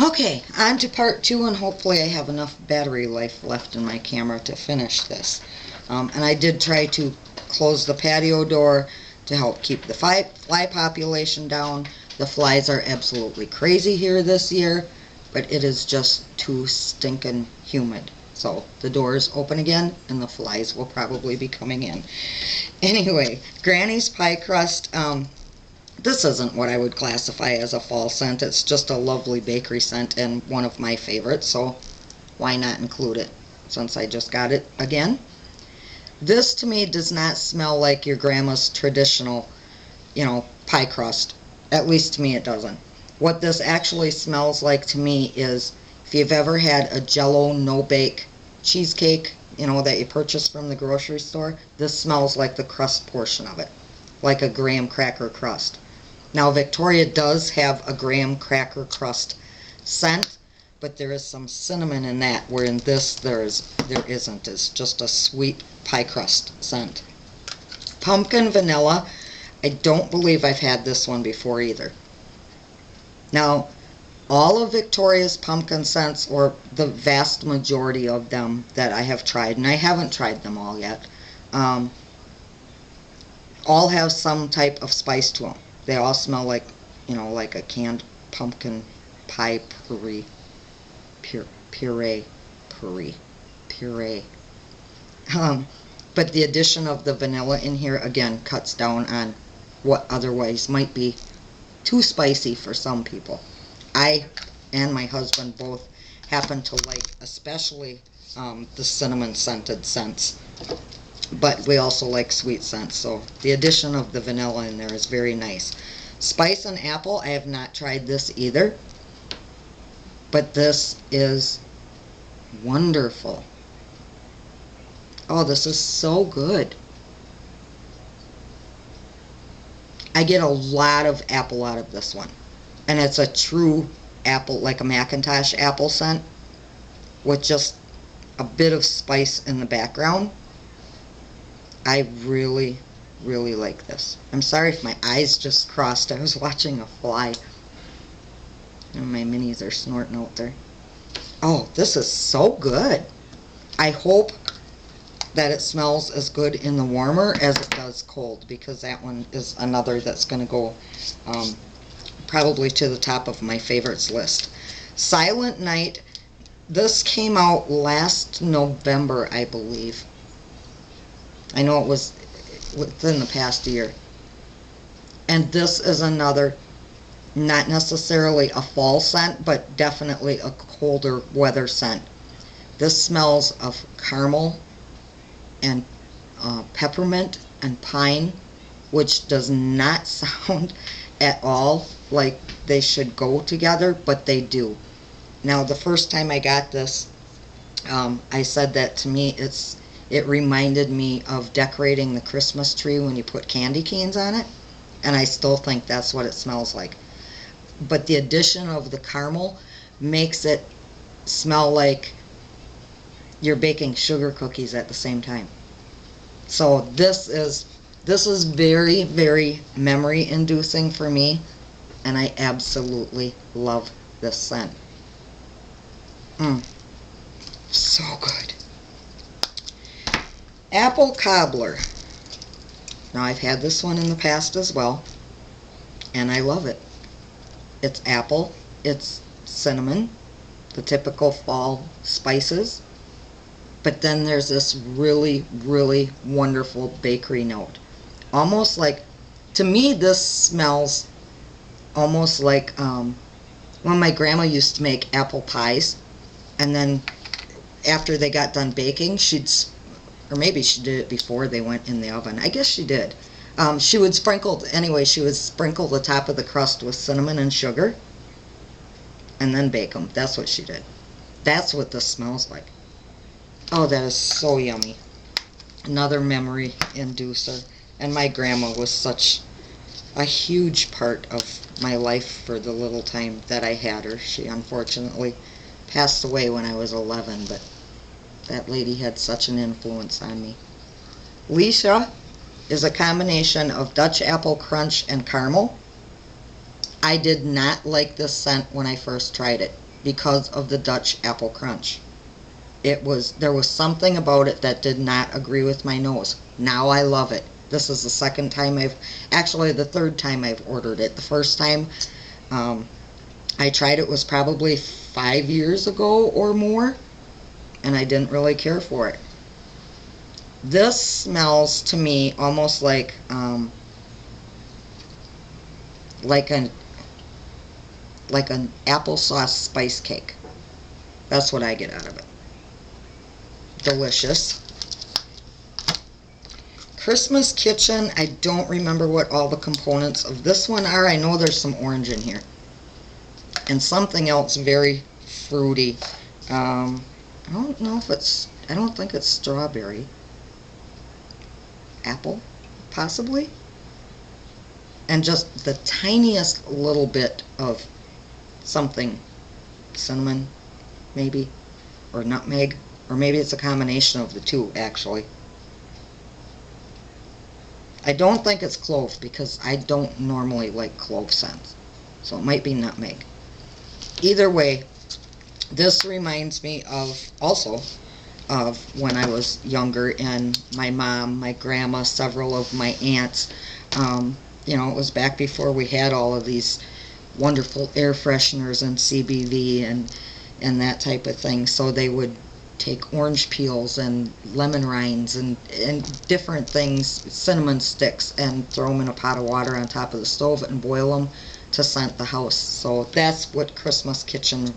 Okay, on to part two, and hopefully I have enough battery life left in my camera to finish this. And I did try to close the patio door to help keep the fly population down. The flies are absolutely crazy here this year, but it is just too stinking humid. So the door is open again, and the flies will probably be coming in. Anyway, Granny's Pie Crust. This isn't what I would classify as a fall scent. It's just a lovely bakery scent and one of my favorites, so why not include it since I just got it again. This to me does not smell like your grandma's traditional, pie crust. At least to me it doesn't. What this actually smells like to me is if you've ever had a Jell-O no-bake cheesecake, that you purchase from the grocery store, this smells like the crust portion of it, like a graham cracker crust. Now, Victoria does have a graham cracker crust scent, but there is some cinnamon in that, where in this there isn't. It's just a sweet pie crust scent. Pumpkin vanilla, I don't believe I've had this one before either. Now, all of Victoria's pumpkin scents, or the vast majority of them that I have tried, and I haven't tried them all yet, all have some type of spice to them. They all smell like, like a canned pumpkin pie puree. But the addition of the vanilla in here, again, cuts down on what otherwise might be too spicy for some people. I and my husband both happen to like especially the cinnamon scented scents. But we also like sweet scents, so the addition of the vanilla in there is very nice. Spice and apple, I have not tried this either, but this is wonderful. Oh, this is so good. I get a lot of apple out of this one, and it's a true apple, like a Macintosh apple scent, with just a bit of spice in the background. I really, really like this. I'm sorry if my eyes just crossed. I was watching a fly. And my minis are snorting out there. Oh, this is so good. I hope that it smells as good in the warmer as it does cold, because that one is another that's going to go probably to the top of my favorites list. Silent Night. This came out last November, I believe. I know it was within the past year. And this is another, not necessarily a fall scent, but definitely a colder weather scent. This smells of caramel and peppermint and pine, which does not sound at all like they should go together, but they do. Now, the first time I got this, I said that to me it reminded me of decorating the Christmas tree when you put candy canes on it, and I still think that's what it smells like. But the addition of the caramel makes it smell like you're baking sugar cookies at the same time. So this is very, very memory inducing for me, and I absolutely love this scent. So good. Apple Cobbler. Now, I've had this one in the past as well, and I love it. It's apple, it's cinnamon, the typical fall spices, but then there's this really, really wonderful bakery note. Almost like, to me, this smells almost like when my grandma used to make apple pies, and then after they got done baking, or maybe she did it before they went in the oven. I guess she did. She would sprinkle the top of the crust with cinnamon and sugar, and then bake them. That's what she did. That's what this smells like. Oh, that is so yummy. Another memory inducer. And my grandma was such a huge part of my life for the little time that I had her. She unfortunately passed away when I was 11, but that lady had such an influence on me. Leisha is a combination of Dutch apple crunch and caramel. I did not like this scent when I first tried it. because of the Dutch apple crunch. There was something about it that did not agree with my nose. Now I love it. This is the the third time I've ordered it. The first time I tried it was probably 5 years ago or more, and I didn't really care for it. This smells to me almost like an applesauce spice cake. That's what I get out of it. Delicious. Christmas Kitchen, I don't remember what all the components of this one are. I know there's some orange in here. And something else very fruity. I don't know if I don't think it's strawberry. Apple, possibly. And just the tiniest little bit of something. Cinnamon, maybe. Or nutmeg. Or maybe it's a combination of the two, actually. I don't think it's clove because I don't normally like clove scents. So it might be nutmeg. Either way, this reminds me also of when I was younger and my mom, my grandma, several of my aunts. It was back before we had all of these wonderful air fresheners and CBV and that type of thing. So they would take orange peels and lemon rinds and different things, cinnamon sticks, and throw them in a pot of water on top of the stove and boil them to scent the house. So that's what Christmas Kitchen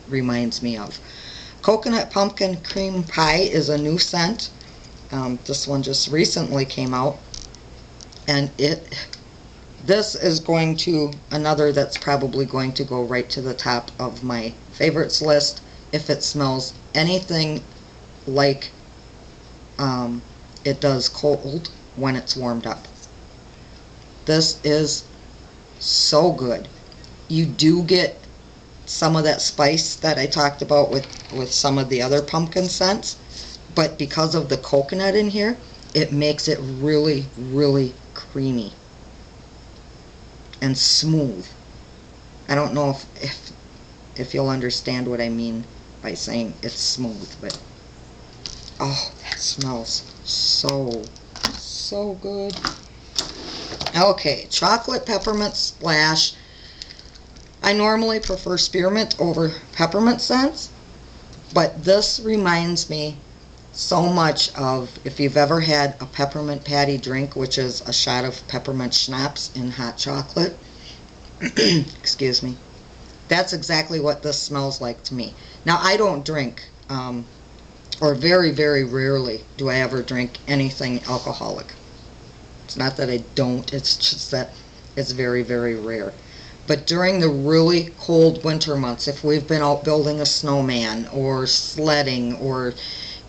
reminds me of. Coconut pumpkin cream pie is a new scent. This one just recently came out, and this is another that's probably going to go right to the top of my favorites list if it smells anything like it does cold when it's warmed up. This is so good. You do get some of that spice that I talked about with some of the other pumpkin scents, but because of the coconut in here, it makes it really, really creamy and smooth. I don't know if you'll understand what I mean by saying it's smooth, but oh, that smells so good. Okay, chocolate peppermint splash. I normally prefer spearmint over peppermint scents, but this reminds me so much of, if you've ever had a peppermint patty drink, which is a shot of peppermint schnapps in hot chocolate. Excuse me. That's exactly what this smells like to me. Now, I don't drink, or very, very rarely do I ever drink anything alcoholic. It's not that I don't, it's just that it's very, very rare. But during the really cold winter months, if we've been out building a snowman or sledding, or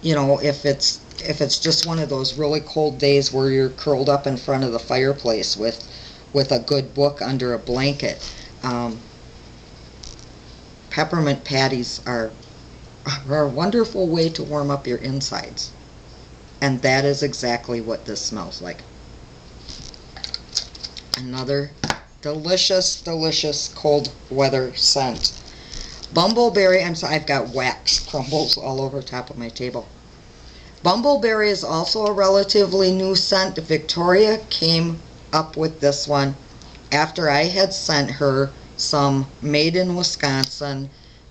if it's just one of those really cold days where you're curled up in front of the fireplace with a good book under a blanket, peppermint patties are a wonderful way to warm up your insides. And that is exactly what this smells like. Another delicious, delicious cold weather scent. Bumbleberry, I've got wax crumbles all over top of my table. Bumbleberry is also a relatively new scent. Victoria came up with this one after I had sent her some made in Wisconsin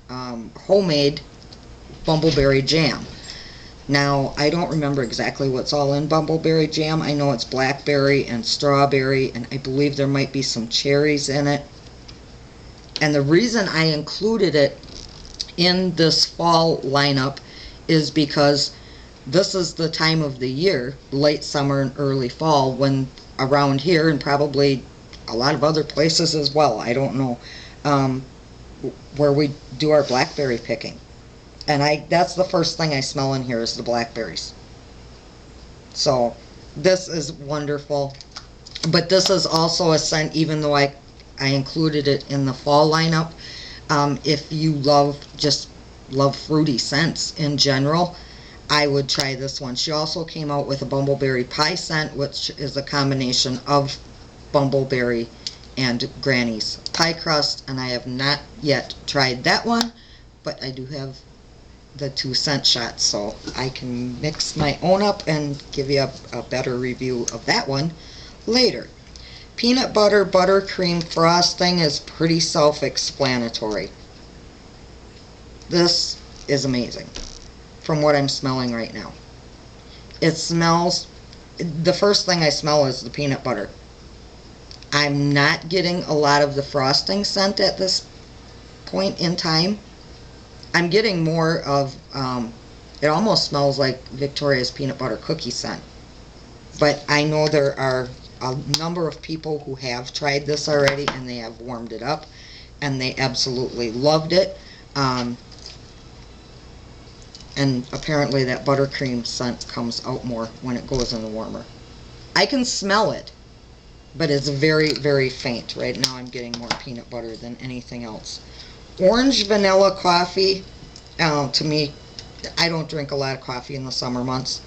homemade bumbleberry jam. Now, I don't remember exactly what's all in bumbleberry jam. I know it's blackberry and strawberry, and I believe there might be some cherries in it. And the reason I included it in this fall lineup is because this is the time of the year, late summer and early fall, when around here, and probably a lot of other places as well, I don't know, where we do our blackberry picking. And that's the first thing I smell in here is the blackberries. So this is wonderful. But this is also a scent, even though I included it in the fall lineup. If you love fruity scents in general, I would try this one. She also came out with a bumbleberry pie scent, which is a combination of bumbleberry and Granny's pie crust, and I have not yet tried that one, but I do have the 2-cent shots, so I can mix my own up and give you a better review of that one later. Peanut butter buttercream frosting is pretty self-explanatory. This is amazing from what I'm smelling right now. It smells, the first thing I smell is the peanut butter. I'm not getting a lot of the frosting scent at this point in time. I'm getting more of, it almost smells like Victoria's peanut butter cookie scent. But I know there are a number of people who have tried this already and they have warmed it up and they absolutely loved it. And apparently that buttercream scent comes out more when it goes in the warmer. I can smell it, but it's very, very faint. Right now I'm getting more peanut butter than anything else. Orange vanilla coffee, to me, I don't drink a lot of coffee in the summer months,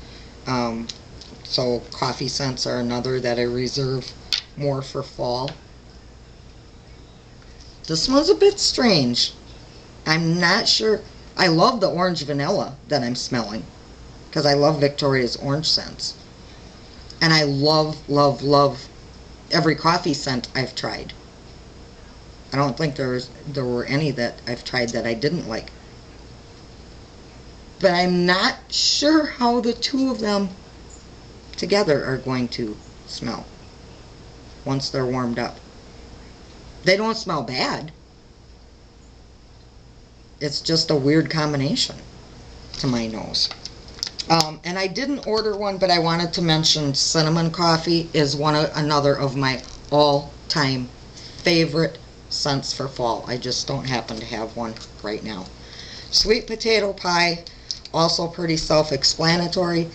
so coffee scents are another that I reserve more for fall. This one's a bit strange. I'm not sure. I love the orange vanilla that I'm smelling because I love Victoria's orange scents. And I love, love, love every coffee scent I've tried. I don't think there were any that I've tried that I didn't like. But I'm not sure how the two of them together are going to smell once they're warmed up. They don't smell bad. It's just a weird combination to my nose. And I didn't order one, but I wanted to mention cinnamon coffee is another of my all-time favorite scents for fall. I just don't happen to have one right now. Sweet potato pie, also pretty self-explanatory.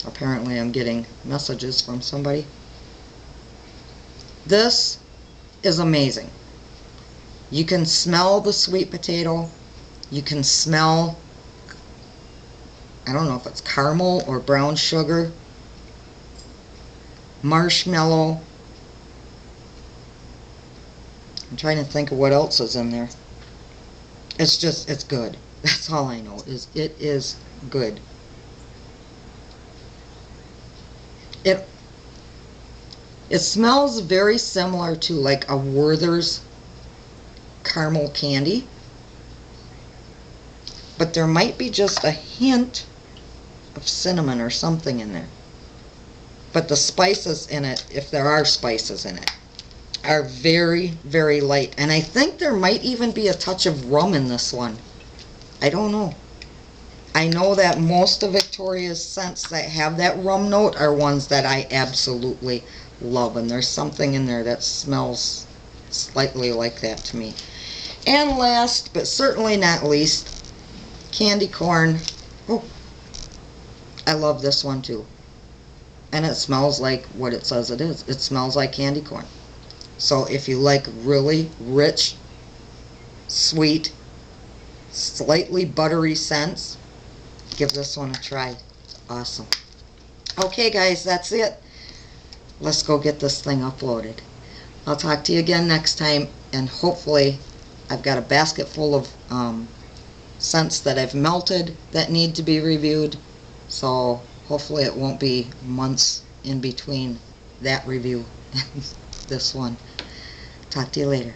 Apparently I'm getting messages from somebody. This is amazing. You can smell the sweet potato. You can smell, I don't know if it's caramel or brown sugar, marshmallow. I'm trying to think of what else is in there. It's good. That's all I know, is it is good. It smells very similar to like a Werther's caramel candy, but there might be just a hint of cinnamon or something in there. But the spices in it, if there are spices in it, are very, very light. And I think there might even be a touch of rum in this one. I don't know. I know that most of Victoria's scents that have that rum note are ones that I absolutely love. And there's something in there that smells slightly like that to me. And last, but certainly not least, candy corn. Oh, I love this one too. And it smells like what it says it is. It smells like candy corn. So if you like really rich, sweet, slightly buttery scents, give this one a try. Awesome. Okay guys, that's it. Let's go get this thing uploaded. I'll talk to you again next time, and hopefully I've got a basket full of scents that I've melted that need to be reviewed. So hopefully it won't be months in between that review and this one. Talk to you later.